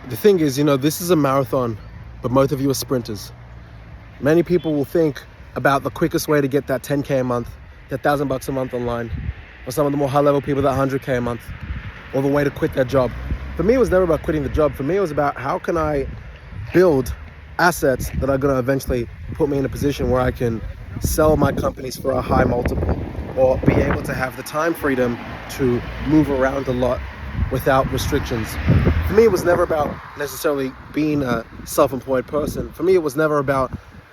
The thing is, this is a marathon, but both of you are sprinters. Many people will think about the quickest way to get that 10K a month, that $1,000 a month online, or some of the more high-level people, that 100K a month, or the way to quit their job. For me, it was never about quitting the job. For me, it was about how can I build assets that are going to eventually put me in a position where I can sell my companies for a high multiple, or be able to have the time freedom to move around a lot without restrictions. For me, it was never about necessarily being a self-employed person. For me, it was never about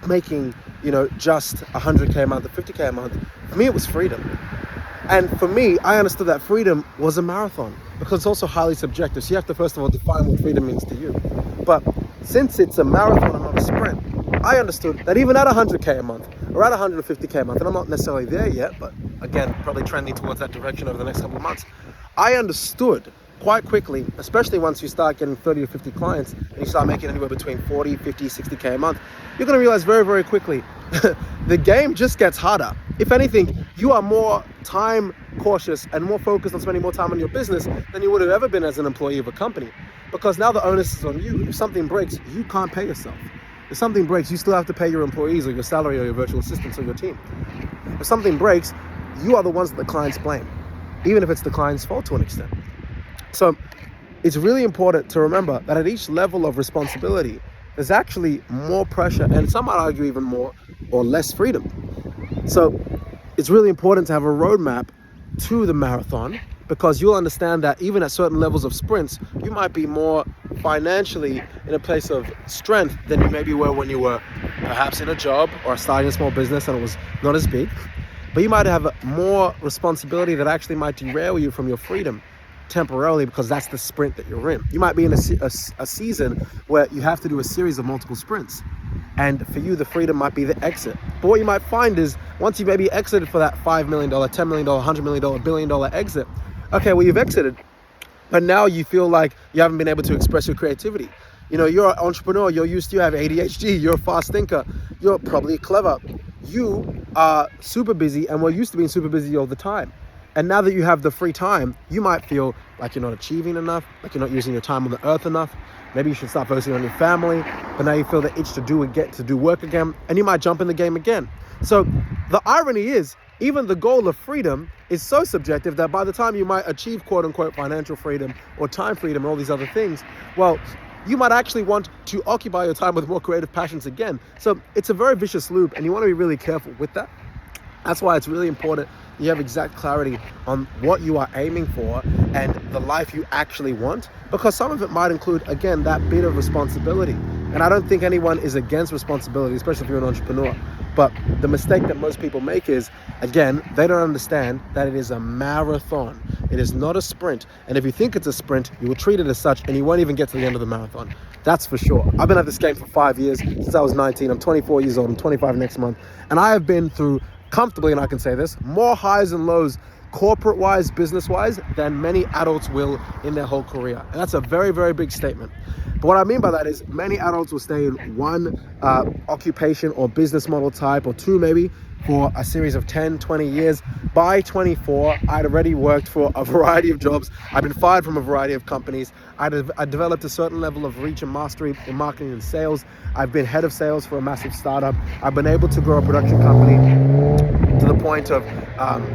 making, just 100K a month or 50K a month. For me, it was freedom. And for me, I understood that freedom was a marathon because it's also highly subjective. So you have to, first of all, define what freedom means to you. But since it's a marathon and not a sprint, I understood that even at 100K a month or at 150K a month, and I'm not necessarily there yet, but again, probably trending towards that direction over the next couple of months, I understood quite quickly, especially once you start getting 30 to 50 clients and you start making anywhere between 40, 50, 60K a month, you're going to realize very, very quickly the game just gets harder. If anything, you are more time cautious and more focused on spending more time on your business than you would have ever been as an employee of a company. Because now the onus is on you. If something breaks, you can't pay yourself. If something breaks, you still have to pay your employees or your salary or your virtual assistants or your team. If something breaks, you are the ones that the clients blame, even if it's the client's fault to an extent. So it's really important to remember that at each level of responsibility, there's actually more pressure, and some might argue even more or less freedom. So it's really important to have a roadmap to the marathon, because you'll understand that even at certain levels of sprints, you might be more financially in a place of strength than you maybe were when you were perhaps in a job or starting a small business and it was not as big. But you might have more responsibility that actually might derail you from your freedom temporarily, because that's the sprint that you're in. You might be in a season where you have to do a series of multiple sprints, and for you the freedom might be the exit. But what you might find is once you maybe exited for that $5 million, $10 million, $100 million, $1 billion exit, okay, well, you've exited, but now you feel like you haven't been able to express your creativity. You're an entrepreneur, you have ADHD, you're a fast thinker, you're probably clever, you are super busy and we're used to being super busy all the time. And now that you have the free time, you might feel like you're not achieving enough, like you're not using your time on the earth enough. Maybe you should start focusing on your family, but now you feel the itch to do work again, and you might jump in the game again. So the irony is, even the goal of freedom is so subjective that by the time you might achieve quote unquote financial freedom or time freedom and all these other things, well, you might actually want to occupy your time with more creative passions again. So it's a very vicious loop, and you want to be really careful with that. That's why it's really important you have exact clarity on what you are aiming for and the life you actually want, because some of it might include, again, that bit of responsibility. And I don't think anyone is against responsibility, especially if you're an entrepreneur. But the mistake that most people make is, again, they don't understand that it is a marathon. It is not a sprint. And if you think it's a sprint, you will treat it as such and you won't even get to the end of the marathon. That's for sure. I've been at this game for 5 years, since I was 19. I'm 24 years old. I'm 25 next month. And I have been through comfortably, and I can say this, more highs and lows, corporate-wise, business-wise, than many adults will in their whole career. And that's a very, very big statement. But what I mean by that is many adults will stay in one occupation or business model type, or two maybe, for a series of 10, 20 years. By 24, I'd already worked for a variety of jobs. I've been fired from a variety of companies. I developed a certain level of reach and mastery in marketing and sales. I've been head of sales for a massive startup. I've been able to grow a production company to the point of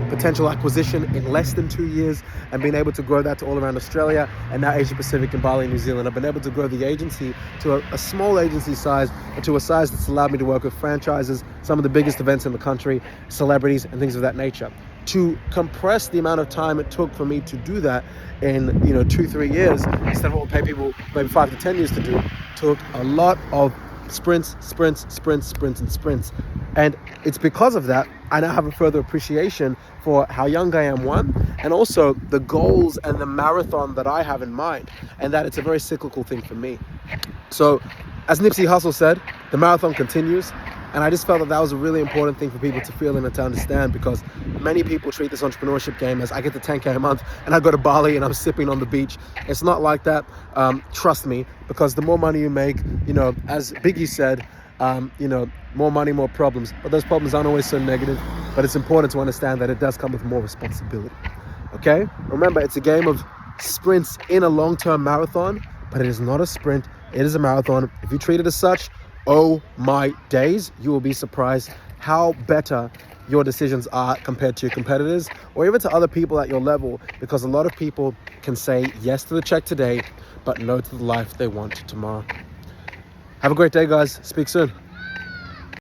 potential acquisition in less than 2 years, and being able to grow that to all around Australia and now Asia Pacific and Bali, New Zealand. I've been able to grow the agency to a small agency size, and to a size that's allowed me to work with franchises, some of the biggest events in the country, celebrities and things of that nature. To compress the amount of time it took for me to do that in 2-3 years, instead of what would pay people maybe 5 to 10 years to do, took a lot of sprints. And it's because of that I now have a further appreciation for how young I am, one, and also the goals and the marathon that I have in mind, and that it's a very cyclical thing for me. So as Nipsey Hussle said, the marathon continues. And I just felt that was a really important thing for people to feel and to understand, because many people treat this entrepreneurship game as I get the 10K a month and I go to Bali and I'm sipping on the beach. It's not like that. Trust me, because the more money you make, as Biggie said, more money, more problems. But those problems aren't always so negative. But it's important to understand that it does come with more responsibility. Okay? Remember, it's a game of sprints in a long-term marathon, but it is not a sprint. It is a marathon. If you treat it as such, oh my days, you will be surprised how better your decisions are compared to your competitors or even to other people at your level, because a lot of people can say yes to the check today, but no to the life they want tomorrow. Have a great day, guys. Speak soon.